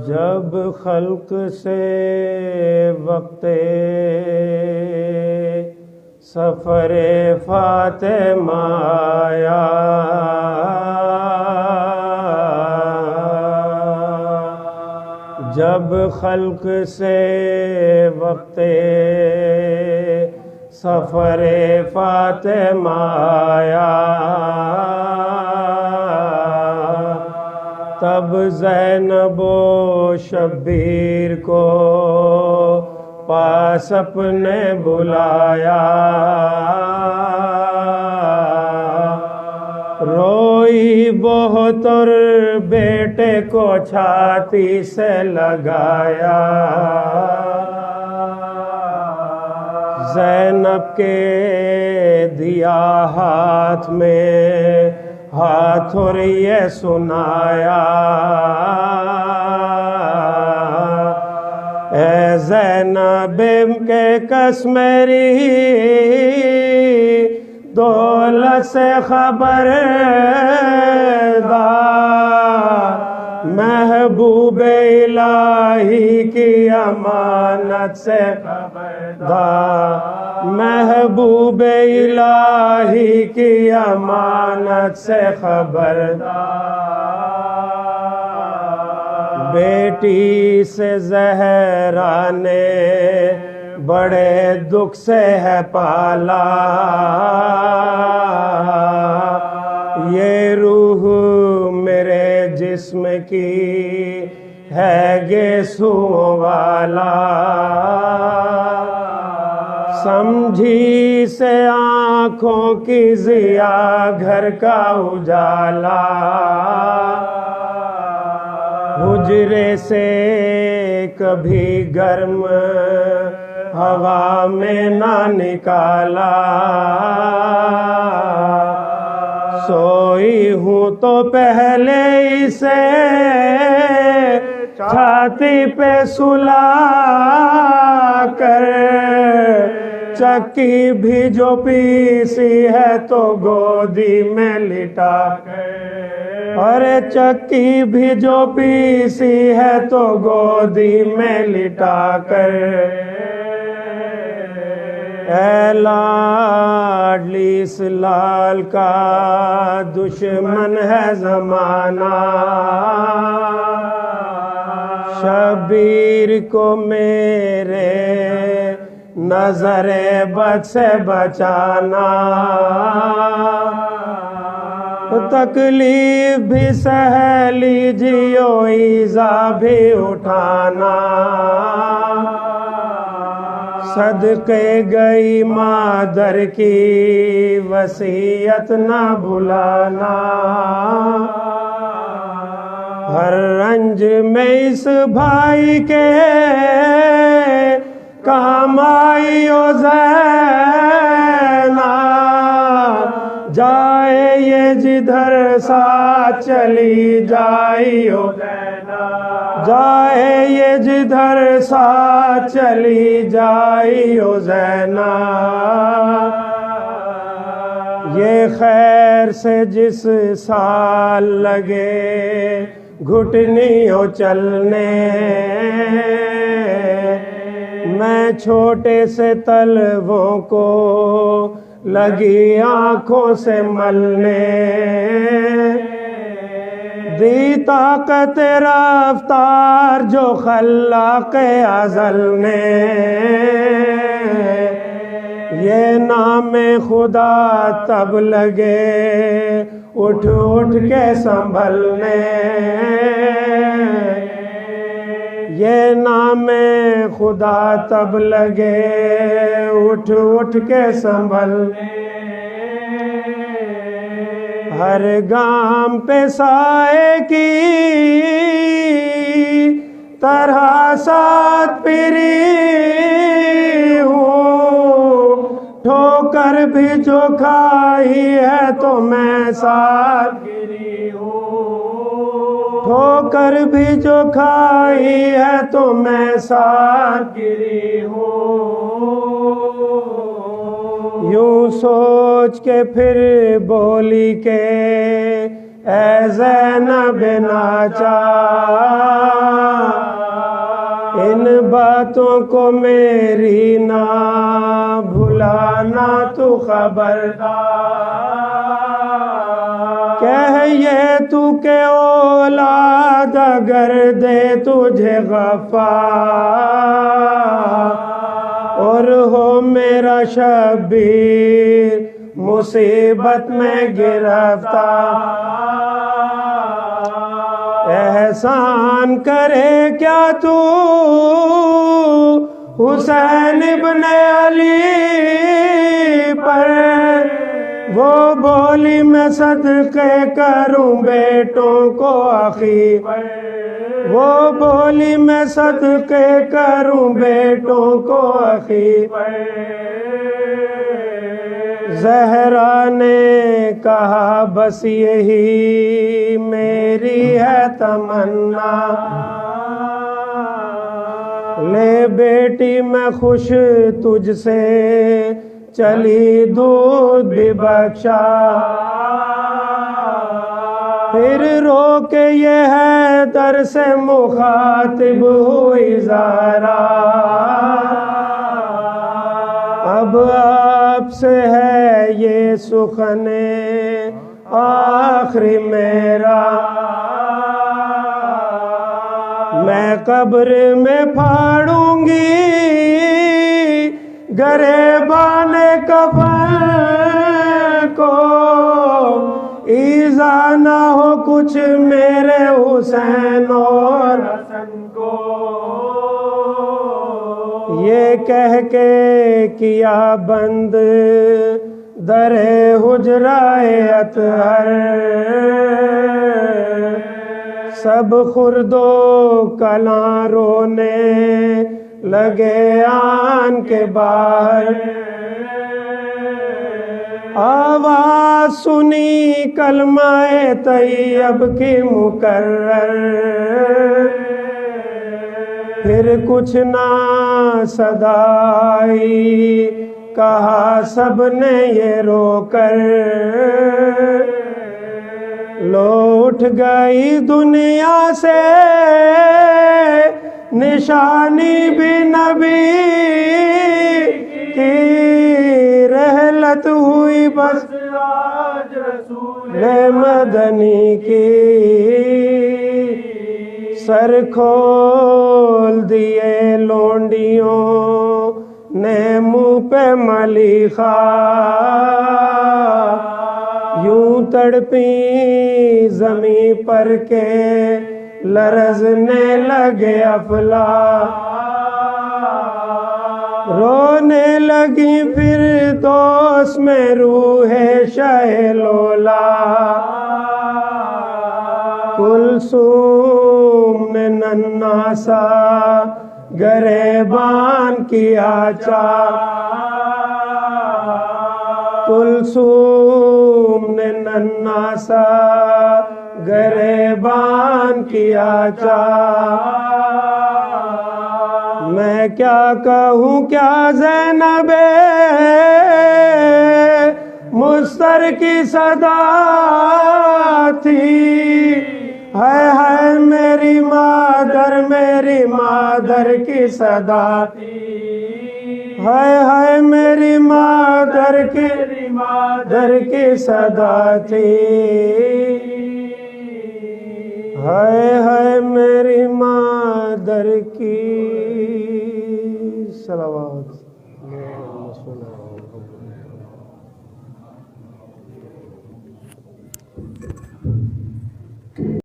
جب خلق سے وقت سفر فاطمہ آیا، جب خلق سے وقت سفر فاطمہ آیا، تب زینب و شبیر کو پاس اپنے بلایا، روئی بہت اور بیٹے کو چھاتی سے لگایا، زینب کے دیا ہاتھ میں ہاتھ اور یہ سنایا، اے زینب کے کس میری دولت سے خبردار، محبوب الہی کی امانت سے خبردار، محبوب الہی کی امانت سے خبردار، بیٹی سے زہرا نے بڑے دکھ سے ہے پالا، یہ روح میرے جسم کی ہے گیسوں والا، سمجھی سے آنکھوں کی ضیا گھر کا اجالا، حجرے سے کبھی گرم ہوا میں نہ نکالا، سوئی ہوں تو پہلے اسے چھاتی پہ سلا کر، چکی بھی جو پیسی ہے تو گودی میں لٹا کر، اور چکی بھی جو پیسی ہے تو گودی میں لٹا کر، اے لاڈلی اس لال کا دشمن ہے زمانہ، شبیر کو میرے نظر بد سے بچانا، تکلیف بھی سہ لیجیو ایذا بھی اٹھانا، صدقے گئی مادر کی وصیت نہ بھلانا، ہر رنج میں اس بھائی کے کام آئی او زینب، جائے یہ جدھر ساتھ چلی جائی او زینب، جائے یہ جدھر ساتھ چلی جائی او زینب، یہ خیر سے جس سال لگے گھٹنیوں چلنے، میں چھوٹے سے تلووں کو لگی آنکھوں سے ملنے، دی طاقت رفتار جو خلاق ازل نے، یہ نام خدا تب لگے اٹھ اٹھ کے سنبھلنے، یہ نام خدا تب لگے اٹھ اٹھ کے سنبھلنے، ہر گام پہ سائے کی طرح ساتھ پھری ہوں، ٹھوکر بھی جو کھائی ہے تو میں ساتھ گری ہوں، ٹھوکر بھی جو کھائی ہے تو میں ساتھ گری ہوں، یوں سوچ کے پھر بولی کہ اے زینب ناچار، ان باتوں کو میری نہ بھلانا تو خبردار، کہہ یہ تو کہ اولاد اگر دے تجھے غفار، اور ہو میرا شبیر مصیبت میں گرفتار، احسان کرے کیا تو حسین ابن علی پر، وہ بولی میں صدقے کروں بیٹوں کو اخی پر، وہ بولی میں صدقے کروں بیٹوں کو اخی پر، زہرا نے کہا بس یہی میری ہے تمنا، لے بیٹی میں خوش تجھ سے چلی دودھ بھی بخشا، پھر رو کے یہ ہے در سے مخاطب ہوئی زہرا، اب آپ سے ہے یہ سخن آخری میرا، میں قبر میں پھاڑوں گی گریبان کفن کو، ایذا نہ ہو کچھ میرے حسین اور حسن کو، یہ کہہ کے کیا بند در حجرہ اطہر، سب خرد و کلاں رونے لگے آن کے باہر، آواز سنی کلمہ طیب کی مکرر، پھر کچھ نہ صدائی کہا سب نے یہ رو کر، لو اٹھ گئی دنیا سے نشانی بھی نبی کی، رحلت ہوئی بس آج رسول مدنی کی، سر کھول دیے لونڈیوں نے منہ پہ ملی خاک، یوں تڑپی زمیں پر کے لرزنے لگے افلاک، رونے لگی پھر دوست میں روح شہ لولا، کلثوم نے ننھا سا گریبان کیا چاک، کلثوم نے ننھا سا گریبان کیا چاک، میں کیا کہوں کیا زینب مضطر کی صدا تھی، ہے میری مادر کی صدا تھی، ہے میری مادر کی صدا تھی، ہے میری مادر کی صلوات۔